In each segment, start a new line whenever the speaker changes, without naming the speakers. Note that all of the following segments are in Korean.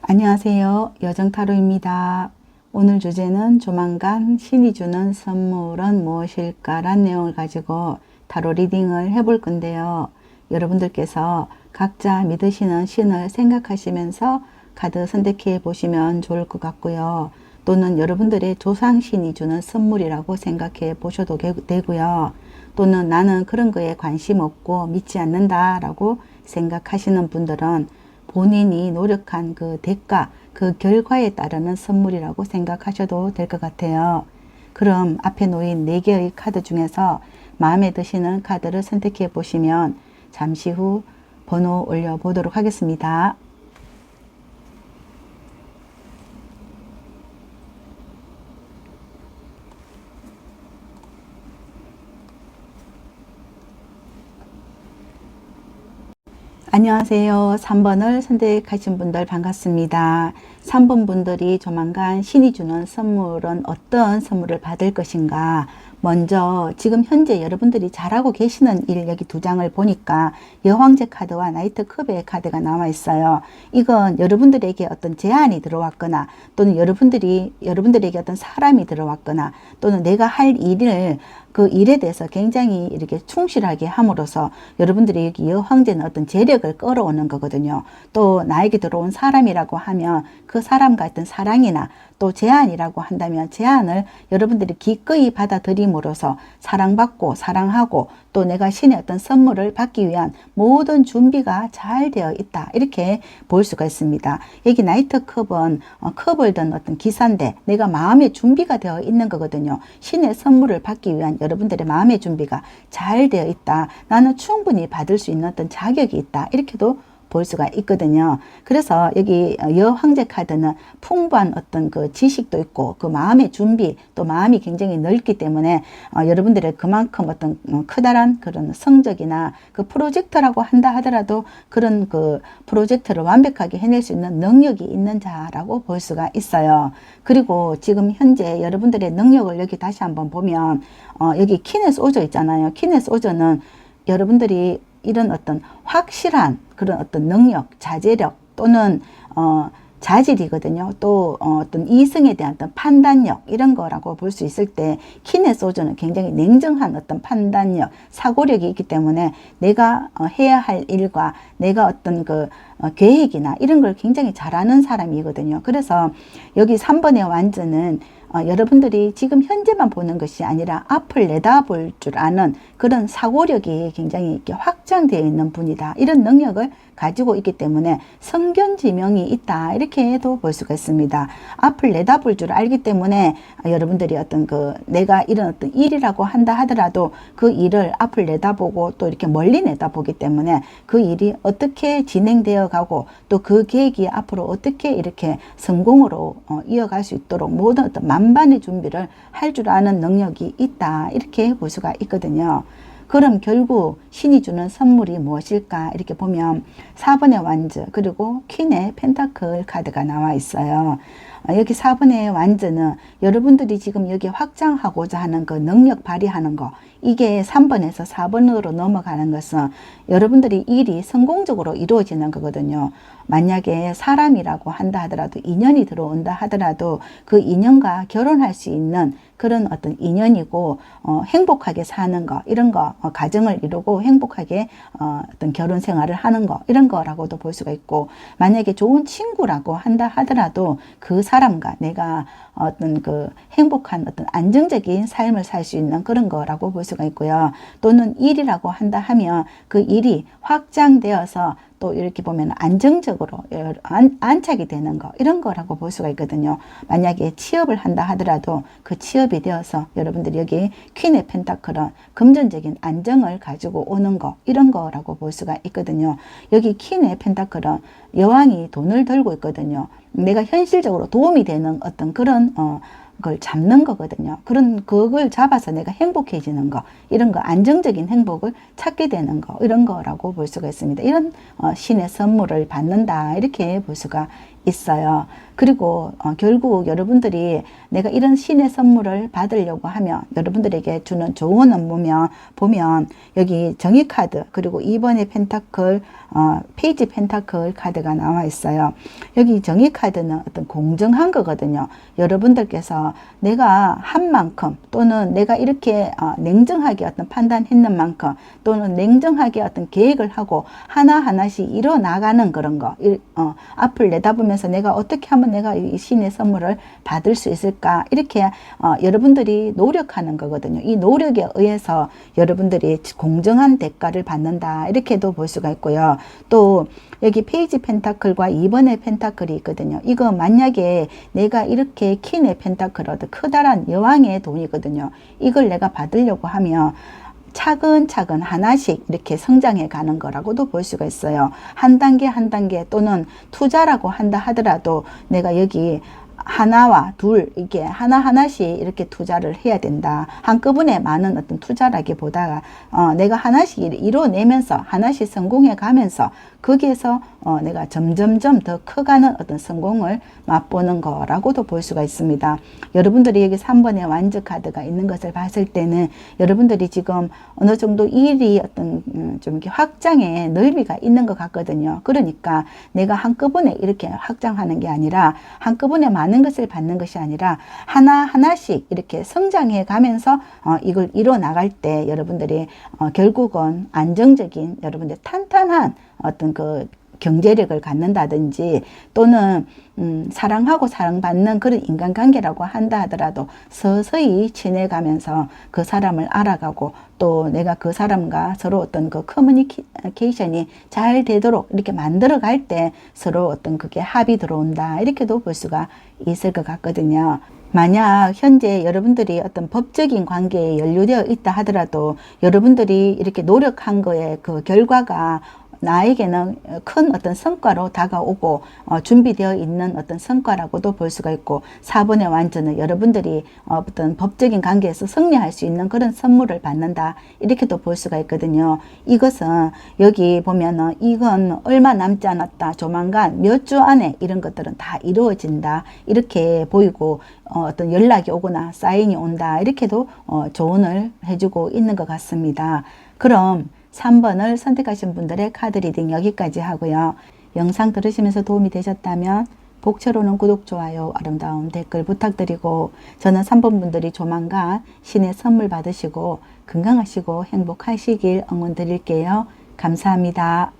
안녕하세요. 여정타로입니다. 오늘 주제는 조만간 신이 주는 선물은 무엇일까란 내용을 가지고 타로 리딩을 해볼 건데요. 여러분들께서 각자 믿으시는 신을 생각하시면서 카드 선택해 보시면 좋을 것 같고요. 또는 여러분들의 조상신이 주는 선물이라고 생각해 보셔도 되고요. 또는 나는 그런 거에 관심 없고 믿지 않는다라고 생각하시는 분들은 본인이 노력한 그 대가, 그 결과에 따르는 선물이라고 생각하셔도 될 것 같아요. 그럼 앞에 놓인 4개의 카드 중에서 마음에 드시는 카드를 선택해 보시면 잠시 후 번호 올려보도록 하겠습니다. 안녕하세요. 3번을 선택하신 분들 반갑습니다. 3번 분들이 조만간 신이 주는 선물은 어떤 선물을 받을 것인가. 먼저 지금 현재 여러분들이 잘하고 계시는 일 여기 2장을 보니까 여황제 카드와 나이트 컵의 카드가 나와 있어요. 이건 여러분들에게 어떤 제안이 들어왔거나 또는 여러분들에게 어떤 사람이 들어왔거나 또는 내가 할 일을 그 일에 대해서 굉장히 이렇게 충실하게 함으로써 여러분들이 여기 여황제는 어떤 재력을 끌어오는 거거든요. 또 나에게 들어온 사람이라고 하면 그 사람과 어떤 사랑이나 또 제안이라고 한다면 제안을 여러분들이 기꺼이 받아들임으로써 사랑받고 사랑하고 또 내가 신의 어떤 선물을 받기 위한 모든 준비가 잘 되어 있다. 이렇게 볼 수가 있습니다. 여기 나이트 컵은 컵을 든 어떤 기사인데 내가 마음의 준비가 되어 있는 거거든요. 신의 선물을 받기 위한 여러분들의 마음의 준비가 잘 되어 있다. 나는 충분히 받을 수 있는 어떤 자격이 있다. 이렇게도 볼 수가 있거든요. 그래서 여기 여황제 카드는 풍부한 어떤 그 지식도 있고 그 마음의 준비 또 마음이 굉장히 넓기 때문에 여러분들의 그만큼 어떤 커다란 그런 성적이나 그 프로젝트라고 한다 하더라도 그런 그 프로젝트를 완벽하게 해낼 수 있는 능력이 있는 자라고 볼 수가 있어요. 그리고 지금 현재 여러분들의 능력을 여기 다시 한번 보면 여기 퀸의 소저 있잖아요. 퀸의 소저는 여러분들이 이런 어떤 확실한 그런 어떤 능력, 자제력 또는 자질이거든요. 또 어떤 이성에 대한 어떤 판단력 이런 거라고 볼 수 있을 때 퀸의 소주는 굉장히 냉정한 어떤 판단력, 사고력이 있기 때문에 내가 해야 할 일과 내가 어떤 그 계획이나 이런 걸 굉장히 잘하는 사람이거든요. 그래서 여기 3번의 완전은 여러분들이 지금 현재만 보는 것이 아니라 앞을 내다볼 줄 아는 그런 사고력이 굉장히 이렇게 확장되어 있는 분이다. 이런 능력을 가지고 있기 때문에 성견지명이 있다. 이렇게도 볼 수가 있습니다. 앞을 내다볼 줄 알기 때문에 여러분들이 어떤 그 내가 이런 어떤 일이라고 한다 하더라도 그 일을 앞을 내다보고 또 이렇게 멀리 내다보기 때문에 그 일이 어떻게 진행되어 가고 또 그 계획이 앞으로 어떻게 이렇게 성공으로 이어갈 수 있도록 모든 어떤 만반의 준비를 할 줄 아는 능력이 있다. 이렇게 볼 수가 있거든요. 그럼 결국 신이 주는 선물이 무엇일까? 이렇게 보면 4번의 완즈 그리고 퀸의 펜타클 카드가 나와 있어요. 여기 4번의 완즈는 여러분들이 지금 여기 확장하고자 하는 그 능력 발휘하는 거 이게 3번에서 4번으로 넘어가는 것은 여러분들이 일이 성공적으로 이루어지는 거거든요. 만약에 사람이라고 한다 하더라도 인연이 들어온다 하더라도 그 인연과 결혼할 수 있는 그런 어떤 인연이고 행복하게 사는 거 이런 거 가정을 이루고 행복하게 어떤 결혼 생활을 하는 거 이런 거라고도 볼 수가 있고 만약에 좋은 친구라고 한다 하더라도 그 사람과 내가 어떤 그 행복한 어떤 안정적인 삶을 살 수 있는 그런 거라고 볼 수가 있고요. 또는 일이라고 한다 하면 그 일이 확장되어서 또 이렇게 보면 안정적으로 안착이 되는 거 이런 거라고 볼 수가 있거든요. 만약에 취업을 한다 하더라도 그 취업이 되어서 여러분들이 여기 퀸의 펜타클은 금전적인 안정을 가지고 오는 거 이런 거라고 볼 수가 있거든요. 여기 퀸의 펜타클은 여왕이 돈을 들고 있거든요. 내가 현실적으로 도움이 되는 어떤 그런 걸 잡는 거거든요. 그걸 잡아서 내가 행복해지는 거, 이런 거, 안정적인 행복을 찾게 되는 거, 이런 거라고 볼 수가 있습니다. 이런 신의 선물을 받는다, 이렇게 볼 수가 있어요. 그리고 결국 여러분들이 내가 이런 신의 선물을 받으려고 하면 여러분들에게 주는 조언은 보면 여기 정의 카드, 그리고 2번의 펜타클, 페이지 펜타클 카드가 나와 있어요. 여기 정의 카드는 어떤 공정한 거거든요. 여러분들께서 내가 한 만큼, 또는 내가 이렇게 냉정하게 어떤 판단했는 만큼, 또는 냉정하게 어떤 계획을 하고 하나하나씩 이뤄나가는 그런 거, 앞을 내다보면서 내가 어떻게 하면 내가 이 신의 선물을 받을 수 있을까, 이렇게 여러분들이 노력하는 거거든요. 이 노력에 의해서 여러분들이 공정한 대가를 받는다, 이렇게도 볼 수가 있고요. 또 여기 페이지 펜타클과 2번의 펜타클이 있거든요. 이거 만약에 내가 이렇게 퀸의 펜타클, 커다란 여왕의 돈이거든요. 이걸 내가 받으려고 하면 차근차근 하나씩 이렇게 성장해 가는 거라고도 볼 수가 있어요. 한 단계 한 단계, 또는 투자라고 한다 하더라도 내가 여기 하나와 둘, 이게 하나하나씩 이렇게 투자를 해야 된다. 한꺼번에 많은 어떤 투자라기보다 내가 하나씩 이뤄내면서 하나씩 성공해 가면서 거기에서 내가 점점점 더 커가는 어떤 성공을 맛보는 거라고도 볼 수가 있습니다. 여러분들이 여기 3번의 완전 카드가 있는 것을 봤을 때는 여러분들이 지금 어느 정도 일이 어떤 좀 이렇게 확장의 넓이가 있는 것 같거든요. 그러니까 내가 한꺼번에 이렇게 확장하는 게 아니라, 한꺼번에 많은 것을 받는 것이 아니라 하나하나씩 이렇게 성장해 가면서 이걸 이뤄 나갈 때 여러분들이 결국은 안정적인, 여러분들 탄탄한 어떤 그 경제력을 갖는다든지, 또는 사랑하고 사랑받는 그런 인간관계라고 한다 하더라도 서서히 지내가면서 그 사람을 알아가고, 또 내가 그 사람과 서로 어떤 그 커뮤니케이션이 잘 되도록 이렇게 만들어 갈 때 서로 어떤 그게 합이 들어온다, 이렇게도 볼 수가 있을 것 같거든요. 만약 현재 여러분들이 어떤 법적인 관계에 연루되어 있다 하더라도 여러분들이 이렇게 노력한 거에 그 결과가 나에게는 큰 어떤 성과로 다가오고 준비되어 있는 어떤 성과라고도 볼 수가 있고, 4번의 완전은 여러분들이 어떤 법적인 관계에서 승리할 수 있는 그런 선물을 받는다, 이렇게도 볼 수가 있거든요. 이것은 여기 보면은 이건 얼마 남지 않았다, 조만간 몇 주 안에 이런 것들은 다 이루어진다, 이렇게 보이고, 어떤 연락이 오거나 사인이 온다, 이렇게도 조언을 해주고 있는 것 같습니다. 그럼 3번을 선택하신 분들의 카드 리딩 여기까지 하고요. 영상 들으시면서 도움이 되셨다면 복채로는 구독, 좋아요, 아름다운 댓글 부탁드리고, 저는 3번 분들이 조만간 신의 선물 받으시고 건강하시고 행복하시길 응원드릴게요. 감사합니다.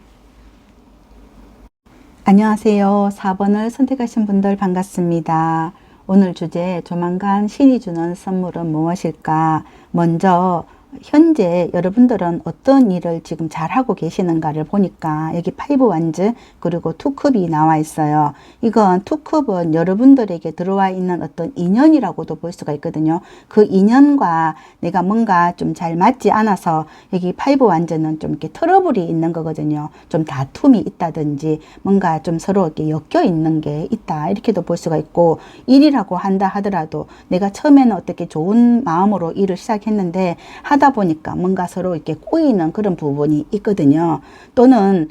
안녕하세요. 4번을 선택하신 분들 반갑습니다. 오늘 주제, 조만간 신이 주는 선물은 무엇일까? 먼저 현재 여러분들은 어떤 일을 지금 잘하고 계시는가를 보니까 여기 5 완즈, 그리고 2컵이 나와 있어요. 이건 2컵은 여러분들에게 들어와 있는 어떤 인연이라고도 볼 수가 있거든요. 그 인연과 내가 뭔가 좀 잘 맞지 않아서 여기 5 완즈는 좀 이렇게 트러블이 있는 거거든요. 좀 다툼이 있다든지 뭔가 좀 서로 이렇게 엮여 있는 게 있다, 이렇게도 볼 수가 있고, 일이라고 한다 하더라도 내가 처음에는 어떻게 좋은 마음으로 일을 시작했는데 하다 보니까 뭔가 서로 이렇게 꼬이는 그런 부분이 있거든요. 또는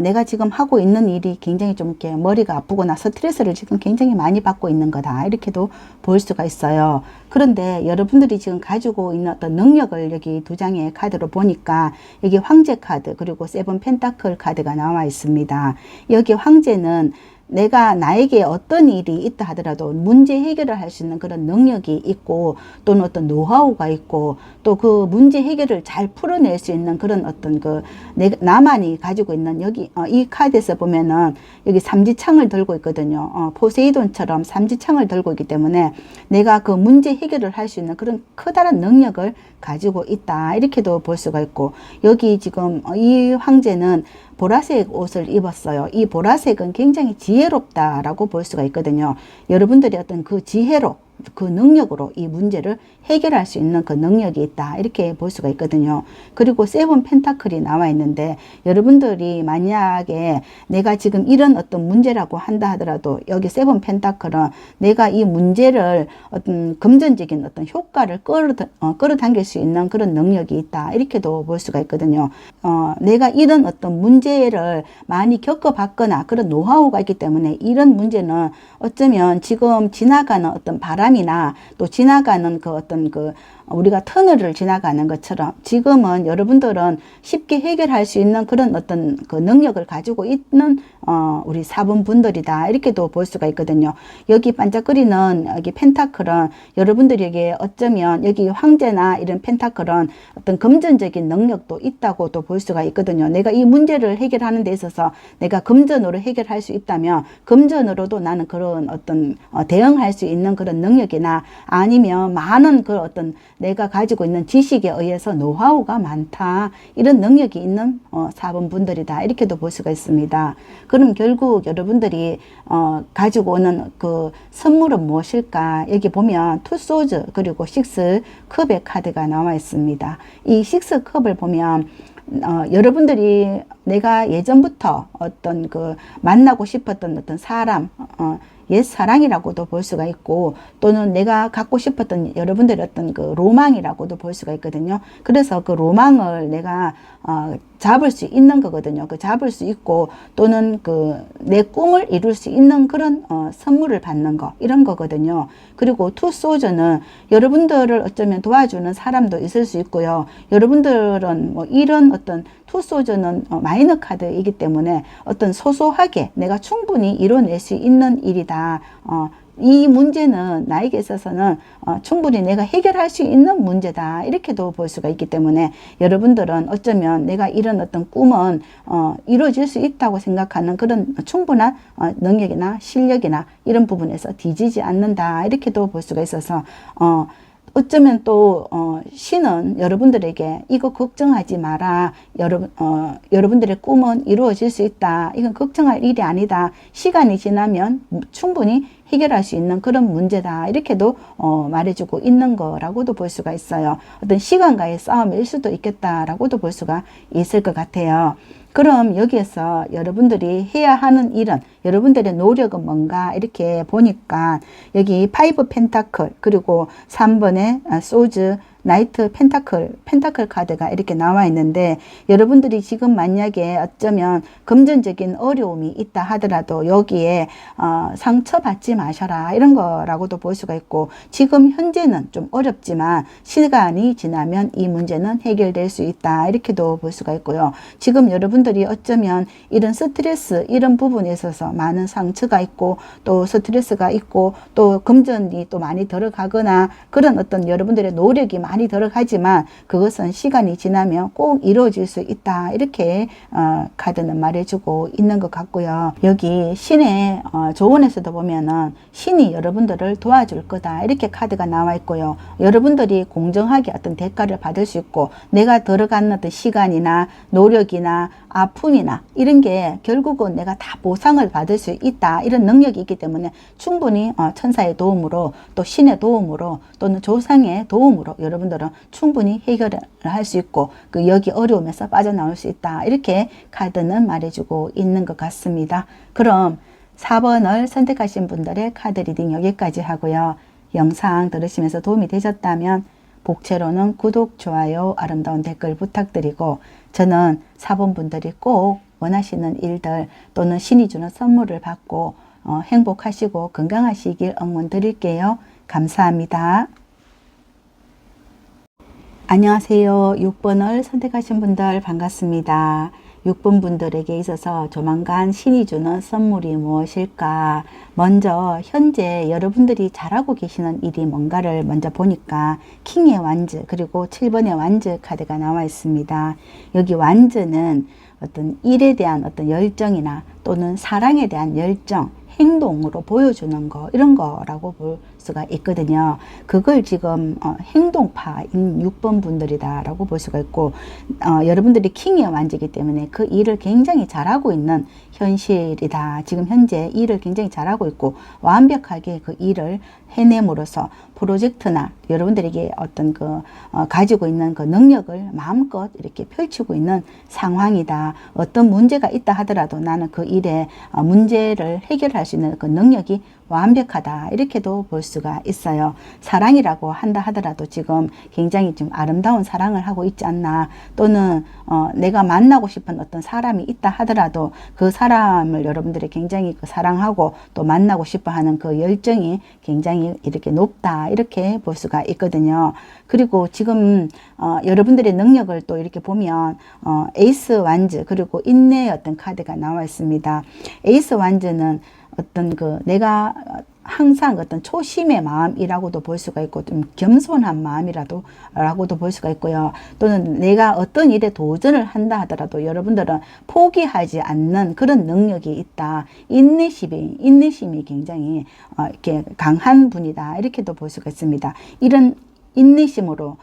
내가 지금 하고 있는 일이 굉장히 좀 이렇게 머리가 아프거나 스트레스를 지금 굉장히 많이 받고 있는 거다, 이렇게도 볼 수가 있어요. 그런데 여러분들이 지금 가지고 있는 어떤 능력을 여기 2장의 카드로 보니까 여기 황제 카드, 그리고 7 펜타클 카드가 나와 있습니다. 여기 황제는 내가 나에게 어떤 일이 있다 하더라도 문제 해결을 할 수 있는 그런 능력이 있고, 또는 어떤 노하우가 있고, 또 그 문제 해결을 잘 풀어낼 수 있는 그런 어떤 나만이 가지고 있는, 여기 이 카드에서 보면은 여기 삼지창을 들고 있거든요. 포세이돈처럼 삼지창을 들고 있기 때문에 내가 그 문제 해결을 할 수 있는 그런 커다란 능력을 가지고 있다, 이렇게도 볼 수가 있고, 여기 지금 이 황제는 보라색 옷을 입었어요. 이 보라색은 굉장히 지혜롭다라고 볼 수가 있거든요. 여러분들이 어떤 그 지혜로 그 능력으로 이 문제를 해결할 수 있는 그 능력이 있다. 이렇게 볼 수가 있거든요. 그리고 세븐 펜타클이 나와 있는데 여러분들이 만약에 내가 지금 이런 어떤 문제라고 한다 하더라도 여기 세븐 펜타클은 내가 이 문제를 어떤 금전적인 어떤 효과를 끌어당길 수 있는 그런 능력이 있다. 이렇게도 볼 수가 있거든요. 내가 이런 어떤 문제를 많이 겪어봤거나 그런 노하우가 있기 때문에 이런 문제는 어쩌면 지금 지나가는 어떤 바람이나 또 지나가는 그 어떤 그 우리가 터널을 지나가는 것처럼 지금은 여러분들은 쉽게 해결할 수 있는 그런 어떤 그 능력을 가지고 있는 우리 4번 분들이다. 이렇게도 볼 수가 있거든요. 여기 반짝거리는 여기 펜타클은 여러분들에게 어쩌면 여기 황제나 이런 펜타클은 어떤 금전적인 능력도 있다고도 볼 수가 있거든요. 내가 이 문제를 해결하는 데 있어서 내가 금전으로 해결할 수 있다면 금전으로도 나는 그런 어떤 대응할 수 있는 그런 능력이나 아니면 많은 그 어떤 내가 가지고 있는 지식에 의해서 노하우가 많다. 이런 능력이 있는 4번 분들이다. 이렇게도 볼 수가 있습니다. 그럼 결국 여러분들이 가지고 오는 그 선물은 무엇일까? 여기 보면 투 소즈 그리고 식스 컵의 카드가 나와 있습니다. 이 식스 컵을 보면 여러분들이 내가 예전부터 어떤 그 만나고 싶었던 어떤 사람, 옛 사랑이라고도 볼 수가 있고 또는 내가 갖고 싶었던 여러분들의 어떤 그 로망이라고도 볼 수가 있거든요. 그래서 그 로망을 내가 잡을 수 있는 거거든요. 그 잡을 수 있고 또는 그 내 꿈을 이룰 수 있는 그런 선물을 받는 거 이런 거거든요. 그리고 투 소저는 여러분들을 어쩌면 도와주는 사람도 있을 수 있고요. 여러분들은 뭐 이런 어떤 투 소저는 마이너 카드이기 때문에 어떤 소소하게 내가 충분히 이뤄낼 수 있는 일이다. 이 문제는 나에게 있어서는 충분히 내가 해결할 수 있는 문제다. 이렇게도 볼 수가 있기 때문에 여러분들은 어쩌면 내가 이런 어떤 꿈은 이루어질 수 있다고 생각하는 그런 충분한 능력이나 실력이나 이런 부분에서 뒤지지 않는다. 이렇게도 볼 수가 있어서 어쩌면 또 신은 여러분들에게 이거 걱정하지 마라. 여러분들의 꿈은 이루어질 수 있다. 이건 걱정할 일이 아니다. 시간이 지나면 충분히 해결할 수 있는 그런 문제다. 이렇게도 말해주고 있는 거라고도 볼 수가 있어요. 어떤 시간과의 싸움일 수도 있겠다라고도 볼 수가 있을 것 같아요. 그럼 여기에서 여러분들이 해야 하는 일은 여러분들의 노력은 뭔가 이렇게 보니까 여기 5 펜타클 그리고 3번의 소즈 나이트 펜타클 카드가 이렇게 나와 있는데 여러분들이 지금 만약에 어쩌면 금전적인 어려움이 있다 하더라도 여기에 상처받지 마셔라 이런 거라고도 볼 수가 있고 지금 현재는 좀 어렵지만 시간이 지나면 이 문제는 해결될 수 있다 이렇게도 볼 수가 있고요. 지금 여러분들이 어쩌면 이런 스트레스 이런 부분에 있어서 많은 상처가 있고 또 스트레스가 있고 또 금전이 또 많이 들어가거나 그런 어떤 여러분들의 노력이 많이 들어가지만 그것은 시간이 지나면 꼭 이루어질 수 있다 이렇게 카드는 말해주고 있는 것 같고요. 여기 신의 조언에서도 보면은 신이 여러분들을 도와줄 거다 이렇게 카드가 나와 있고요. 여러분들이 공정하게 어떤 대가를 받을 수 있고 내가 들어간 어떤 시간이나 노력이나 아픔이나 이런 게 결국은 내가 다 보상을 받을 수 있다 이런 능력이 있기 때문에 충분히 천사의 도움으로 또 신의 도움으로 또는 조상의 도움으로 여러분들은 충분히 해결을 할 수 있고 그 여기 어려움에서 빠져나올 수 있다 이렇게 카드는 말해주고 있는 것 같습니다. 그럼 4번을 선택하신 분들의 카드 리딩 여기까지 하고요. 영상 들으시면서 도움이 되셨다면 복채로는 구독, 좋아요, 아름다운 댓글 부탁드리고 저는 4번 분들이 꼭 원하시는 일들 또는 신이 주는 선물을 받고 행복하시고 건강하시길 응원 드릴게요. 감사합니다. 안녕하세요. 6번을 선택하신 분들 반갑습니다. 6번 분들에게 있어서 조만간 신이 주는 선물이 무엇일까? 먼저 현재 여러분들이 잘하고 계시는 일이 뭔가를 먼저 보니까 킹의 완즈 그리고 7번의 완즈 카드가 나와 있습니다. 여기 완즈는 어떤 일에 대한 어떤 열정이나 또는 사랑에 대한 열정, 행동으로 보여주는 거 이런 거라고 볼 수가 있거든요. 그걸 지금 행동파인 6번 분들이다라고 볼 수가 있고, 여러분들이 킹의 완지이기 때문에 그 일을 굉장히 잘하고 있는 현실이다. 지금 현재 일을 굉장히 잘하고 있고 완벽하게 그 일을 해냄으로써 프로젝트나 여러분들에게 어떤 가지고 있는 그 능력을 마음껏 이렇게 펼치고 있는 상황이다. 어떤 문제가 있다 하더라도 나는 그 일에 문제를 해결할 수 있는 그 능력이 완벽하다. 이렇게도 볼 수가 있어요. 사랑이라고 한다 하더라도 지금 굉장히 좀 아름다운 사랑을 하고 있지 않나. 또는 내가 만나고 싶은 어떤 사람이 있다 하더라도 그 사람을 여러분들이 굉장히 사랑하고 또 만나고 싶어 하는 그 열정이 굉장히 이렇게 높다. 이렇게 볼 수가 있거든요. 그리고 지금 여러분들의 능력을 또 이렇게 보면 에이스 완즈 그리고 인내의 어떤 카드가 나와 있습니다. 에이스 완즈는 어떤 내가 항상 어떤 초심의 마음이라고도 볼 수가 있고 좀 겸손한 마음이라고도 볼 수가 있고요. 또는 내가 어떤 일에 도전을 한다 하더라도 여러분들은 포기하지 않는 그런 능력이 있다. 인내심이 굉장히 이렇게 강한 분이다. 이렇게도 볼 수가 있습니다. 이런 인내심으로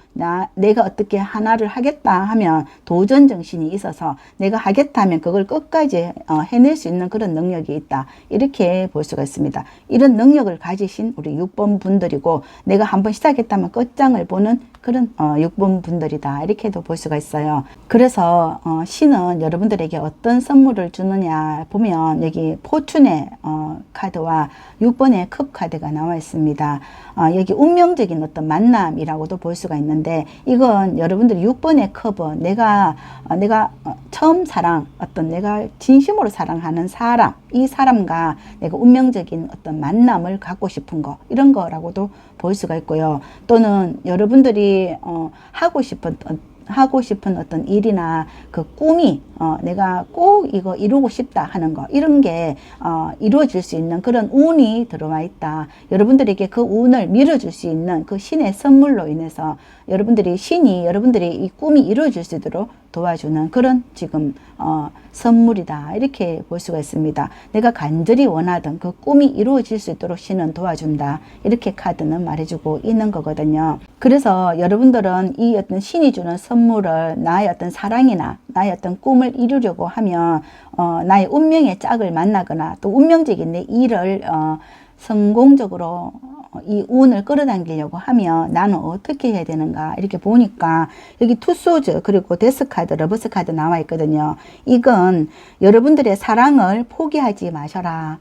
내가 어떻게 하나를 하겠다 하면 도전 정신이 있어서 내가 하겠다 하면 그걸 끝까지 해낼 수 있는 그런 능력이 있다. 이렇게 볼 수가 있습니다. 이런 능력을 가지신 우리 6번 분들이고 내가 한번 시작했다면 끝장을 보는 그런 6번 분들이다. 이렇게도 볼 수가 있어요. 그래서 신은 여러분들에게 어떤 선물을 주느냐 보면 여기 포춘의 카드와 6번의 컵 카드가 나와 있습니다. 여기 운명적인 어떤 만남이라고도 볼 수가 있는데 이건 여러분들이 6번의 컵은 내가 처음 내가 진심으로 사랑하는 사람, 이 사람과 내가 운명적인 어떤 만남을 갖고 싶은 거, 이런 거라고도 볼 수가 있고요. 또는 여러분들이 하고 싶은 어떤 일이나 그 꿈이 내가 꼭 이거 이루고 싶다 하는 거, 이런 게 이루어질 수 있는 그런 운이 들어와 있다. 여러분들에게 그 운을 밀어줄 수 있는 그 신의 선물로 인해서 신이 여러분들이 이 꿈이 이루어질 수 있도록 도와주는 그런 지금 선물이다. 이렇게 볼 수가 있습니다. 내가 간절히 원하던 그 꿈이 이루어질 수 있도록 신은 도와준다. 이렇게 카드는 말해주고 있는 거거든요. 그래서 여러분들은 이 어떤 신이 주는 선물을 나의 어떤 사랑이나 나의 어떤 꿈을 이루려고 하면 나의 운명의 짝을 만나거나 또 운명적인 내 일을 성공적으로 이 운을 끌어당기려고 하면 나는 어떻게 해야 되는가 이렇게 보니까 여기 투소즈 그리고 데스카드 러버스 카드 나와 있거든요. 이건 여러분들의 사랑을 포기하지 마셔라,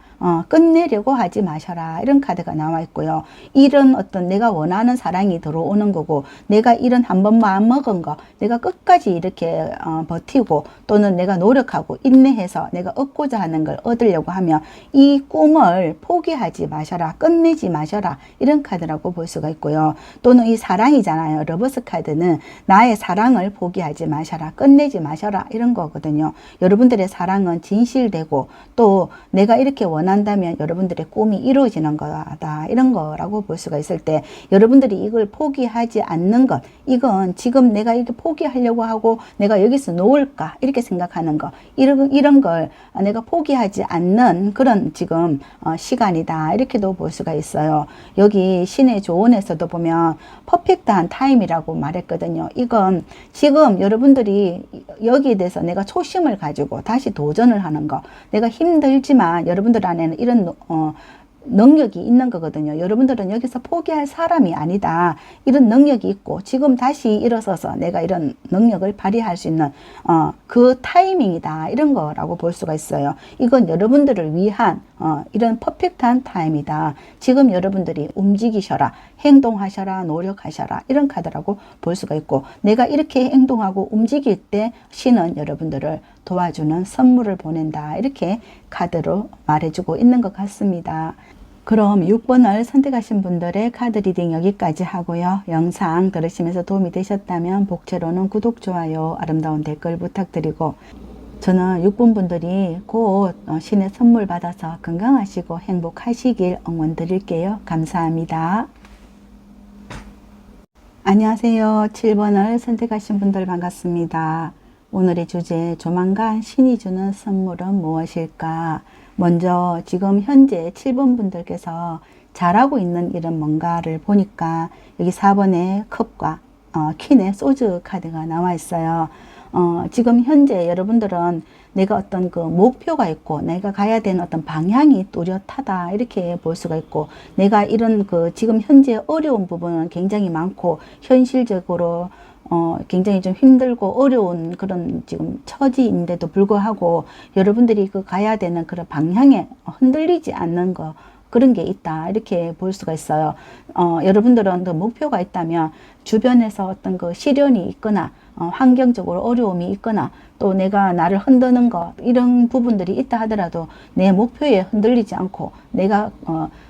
끝내려고 하지 마셔라, 이런 카드가 나와 있고요. 이런 어떤 내가 원하는 사랑이 들어오는 거고 내가 이런 한번 마음 먹은 거 내가 끝까지 이렇게 버티고 또는 내가 노력하고 인내해서 내가 얻고자 하는 걸 얻으려고 하면 이 꿈을 포기하지 마셔라, 끝내지 마셔라, 이런 카드라고 볼 수가 있고요. 또는 이 사랑이잖아요. 러버스 카드는 나의 사랑을 포기하지 마셔라, 끝내지 마셔라, 이런 거거든요. 여러분들의 사랑은 진실되고 또 내가 이렇게 원한다면 여러분들의 꿈이 이루어지는 거다, 이런 거라고 볼 수가 있을 때 여러분들이 이걸 포기하지 않는 것, 이건 지금 내가 이렇게 포기하려고 하고 내가 여기서 놓을까 이렇게 생각하는 거, 이런 걸 내가 포기하지 않는 그런 지금 시간이다, 이렇게도 볼 수가 있어요. 여기 신의 조언에서도 보면 퍼펙트한 타임이라고 말했거든요. 이건 지금 여러분들이 여기에 대해서 내가 초심을 가지고 다시 도전을 하는 거, 내가 힘들지만 여러분들 안에는 이런 능력이 있는 거거든요. 여러분들은 여기서 포기할 사람이 아니다. 이런 능력이 있고 지금 다시 일어서서 내가 이런 능력을 발휘할 수 있는 그 타이밍이다. 이런 거라고 볼 수가 있어요. 이건 여러분들을 위한 이런 퍼펙트한 타임이다. 지금 여러분들이 움직이셔라, 행동하셔라, 노력하셔라, 이런 카드라고 볼 수가 있고 내가 이렇게 행동하고 움직일 때 신은 여러분들을 도와주는 선물을 보낸다. 이렇게 카드로 말해주고 있는 것 같습니다. 그럼 6번을 선택하신 분들의 카드 리딩 여기까지 하고요. 영상 들으시면서 도움이 되셨다면 복채로는 구독, 좋아요, 아름다운 댓글 부탁드리고 저는 6번 분들이 곧 신의 선물 받아서 건강하시고 행복하시길 응원 드릴게요. 감사합니다. 안녕하세요. 7번을 선택하신 분들 반갑습니다. 오늘의 주제, 조만간 신이 주는 선물은 무엇일까? 먼저 지금 현재 7번 분들께서 잘하고 있는 일은 뭔가를 보니까 여기 4번의 컵과 퀸의 소주 카드가 나와 있어요. 지금 현재 여러분들은 내가 어떤 그 목표가 있고 내가 가야 되는 어떤 방향이 뚜렷하다 이렇게 볼 수가 있고, 내가 이런 그 지금 현재 어려운 부분은 굉장히 많고 현실적으로 굉장히 좀 힘들고 어려운 그런 지금 처지인데도 불구하고 여러분들이 그 가야 되는 그런 방향에 흔들리지 않는 거, 그런 게 있다 이렇게 볼 수가 있어요. 여러분들은 그 목표가 있다면 주변에서 어떤 그 시련이 있거나 환경적으로 어려움이 있거나 또 내가 나를 흔드는 것, 이런 부분들이 있다 하더라도 내 목표에 흔들리지 않고 내가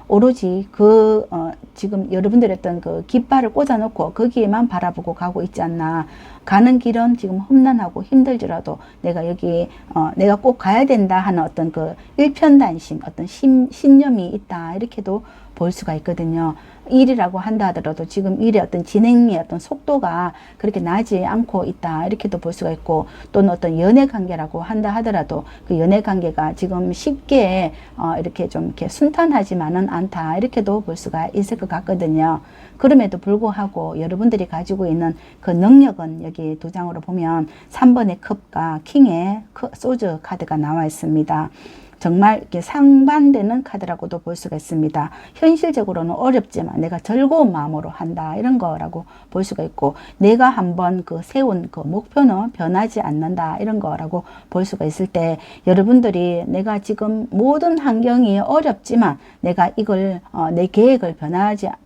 오로지 그 지금 여러분들의 어떤 그 깃발을 꽂아 놓고 거기에만 바라보고 가고 있지 않나. 가는 길은 지금 험난하고 힘들지라도 내가 여기 내가 꼭 가야 된다 하는 어떤 그 일편단심, 어떤 신념이 있다 이렇게도 볼 수가 있거든요. 일이라고 한다 하더라도 지금 일의 어떤 진행의 어떤 속도가 그렇게 나지 않고 있다 이렇게도 볼 수가 있고, 또는 어떤 연애 관계라고 한다 하더라도 그 연애 관계가 지금 쉽게 이렇게 좀 이렇게 순탄하지만은 않다 이렇게도 볼 수가 있을 것 같거든요. 그럼에도 불구하고 여러분들이 가지고 있는 그 능력은 여기 두 장으로 보면 3번의 컵과 킹의 소주 카드가 나와 있습니다. 정말 이렇게 상반되는 카드라고도 볼 수가 있습니다. 현실적으로는 어렵지만 내가 즐거운 마음으로 한다 이런 거라고 볼 수가 있고, 내가 한번 그 세운 그 목표는 변하지 않는다 이런 거라고 볼 수가 있을 때, 여러분들이 내가 지금 모든 환경이 어렵지만 내가 이걸 내 계획을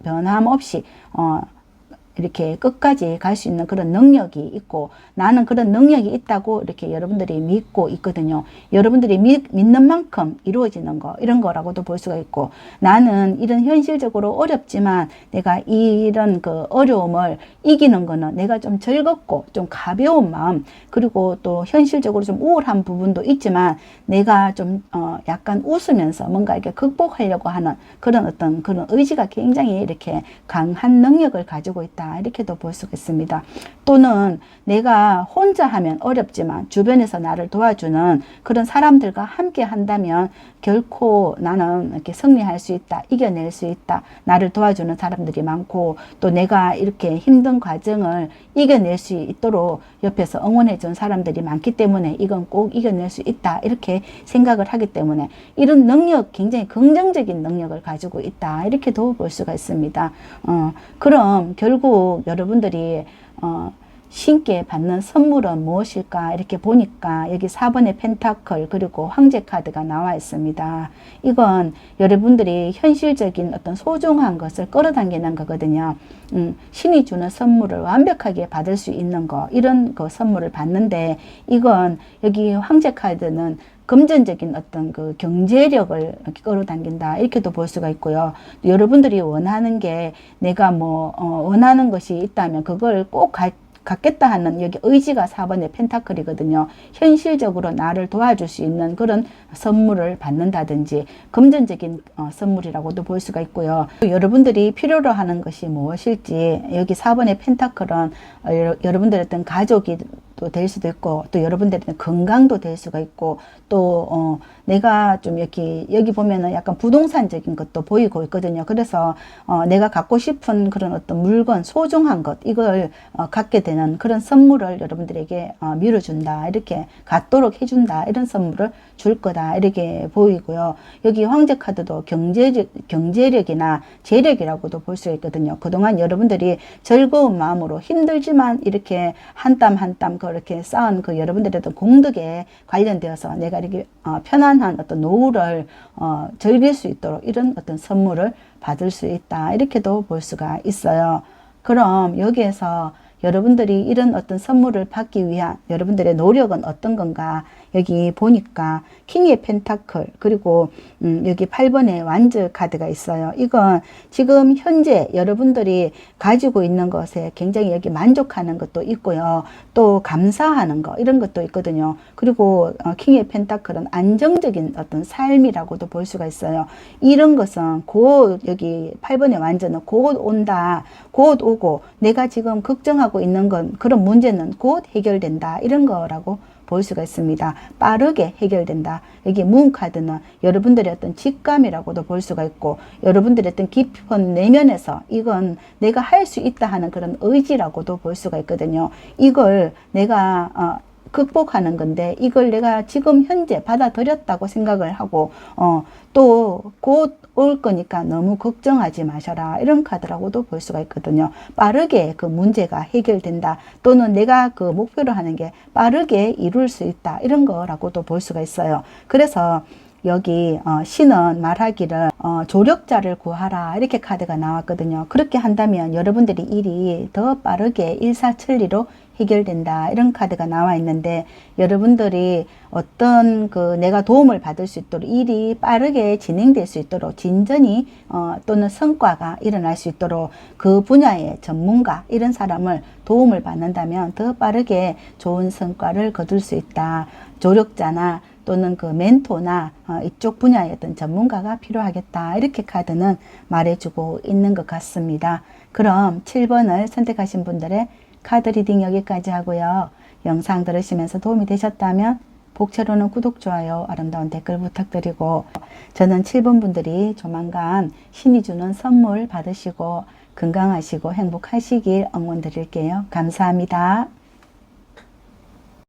변함없이 이렇게 끝까지 갈 수 있는 그런 능력이 있고, 나는 그런 능력이 있다고 이렇게 여러분들이 믿고 있거든요. 여러분들이 믿는 만큼 이루어지는 거, 이런 거라고도 볼 수가 있고, 나는 이런 현실적으로 어렵지만 내가 이런 그 어려움을 이기는 거는 내가 좀 즐겁고 좀 가벼운 마음, 그리고 또 현실적으로 좀 우울한 부분도 있지만 내가 좀 약간 웃으면서 뭔가 이렇게 극복하려고 하는 그런 어떤 그런 의지가 굉장히 이렇게 강한 능력을 가지고 있다 이렇게도 볼 수가 있습니다. 또는 내가 혼자 하면 어렵지만 주변에서 나를 도와주는 그런 사람들과 함께 한다면 결코 나는 이렇게 승리할 수 있다, 이겨낼 수 있다, 나를 도와주는 사람들이 많고 또 내가 이렇게 힘든 과정을 이겨낼 수 있도록 옆에서 응원해 준 사람들이 많기 때문에 이건 꼭 이겨낼 수 있다 이렇게 생각을 하기 때문에 이런 능력, 굉장히 긍정적인 능력을 가지고 있다 이렇게도 볼 수가 있습니다. 그럼 결국 여러분들이 신께 받는 선물은 무엇일까 이렇게 보니까 여기 4번의 펜타클 그리고 황제 카드가 나와 있습니다. 이건 여러분들이 현실적인 어떤 소중한 것을 끌어당기는 거거든요. 신이 주는 선물을 완벽하게 받을 수 있는 거, 이런 그 선물을 받는데, 이건 여기 황제 카드는 금전적인 어떤 그 경제력을 끌어당긴다 이렇게도 볼 수가 있고요. 여러분들이 원하는 게 내가 원하는 것이 있다면 그걸 꼭 갖겠다 하는 여기 의지가 4번의 펜타클이거든요. 현실적으로 나를 도와줄 수 있는 그런 선물을 받는다든지 금전적인 선물이라고도 볼 수가 있고요. 여러분들이 필요로 하는 것이 무엇일지, 여기 4번의 펜타클은 여러분들의 어떤 가족이 또 될 수도 있고 또 여러분들의 건강도 될 수가 있고 또 내가 좀 여기 보면은 약간 부동산적인 것도 보이고 있거든요. 그래서 내가 갖고 싶은 그런 어떤 물건, 소중한 것, 이걸 갖게 되는 그런 선물을 여러분들에게 밀어준다, 이렇게 갖도록 해준다, 이런 선물을 줄 거다 이렇게 보이고요. 여기 황제 카드도 경제력이나 재력이라고도 볼 수 있거든요. 그동안 여러분들이 즐거운 마음으로 힘들지만 이렇게 한 땀 한 땀 그렇게 쌓은 그 여러분들의 어떤 공덕에 관련되어서 내가 이렇게 편안한 어떤 노후를 즐길 수 있도록 이런 어떤 선물을 받을 수 있다 이렇게도 볼 수가 있어요. 그럼 여기에서 여러분들이 이런 어떤 선물을 받기 위한 여러분들의 노력은 어떤 건가, 여기 보니까 킹의 펜타클 그리고 여기 8번의 완즈 카드가 있어요. 이건 지금 현재 여러분들이 가지고 있는 것에 굉장히 여기 만족하는 것도 있고요. 또 감사하는 거, 이런 것도 있거든요. 그리고 킹의 펜타클은 안정적인 어떤 삶이라고도 볼 수가 있어요. 이런 것은 곧 여기 8번의 완즈는 곧 온다, 곧 오고 내가 지금 걱정하고 있는 건, 그런 문제는 곧 해결된다, 이런 거라고 볼 수가 있습니다. 빠르게 해결된다. 여기 문 카드는 여러분들의 어떤 직감이라고도 볼 수가 있고, 여러분들의 어떤 깊은 내면에서 이건 내가 할 수 있다 하는 그런 의지라고도 볼 수가 있거든요. 이걸 내가 극복하는 건데, 이걸 내가 지금 현재 받아들였다고 생각을 하고 또 곧 올 거니까 너무 걱정하지 마셔라, 이런 카드라고도 볼 수가 있거든요. 빠르게 그 문제가 해결된다, 또는 내가 그 목표로 하는 게 빠르게 이룰 수 있다, 이런 거라고도 볼 수가 있어요. 그래서 여기 신은 말하기를 조력자를 구하라, 이렇게 카드가 나왔거든요. 그렇게 한다면 여러분들이 일이 더 빠르게 일사천리로 해결된다, 이런 카드가 나와 있는데, 여러분들이 어떤 그 내가 도움을 받을 수 있도록, 일이 빠르게 진행될 수 있도록, 진전이 또는 성과가 일어날 수 있도록 그 분야의 전문가, 이런 사람을 도움을 받는다면 더 빠르게 좋은 성과를 거둘 수 있다. 조력자나 또는 그 멘토나 이쪽 분야의 어떤 전문가가 필요하겠다, 이렇게 카드는 말해주고 있는 것 같습니다. 그럼 7번을 선택하신 분들의 카드 리딩 여기까지 하고요. 영상 들으시면서 도움이 되셨다면 복채로는 구독, 좋아요, 아름다운 댓글 부탁드리고, 저는 7번 분들이 조만간 신이 주는 선물 받으시고 건강하시고 행복하시길 응원드릴게요. 감사합니다.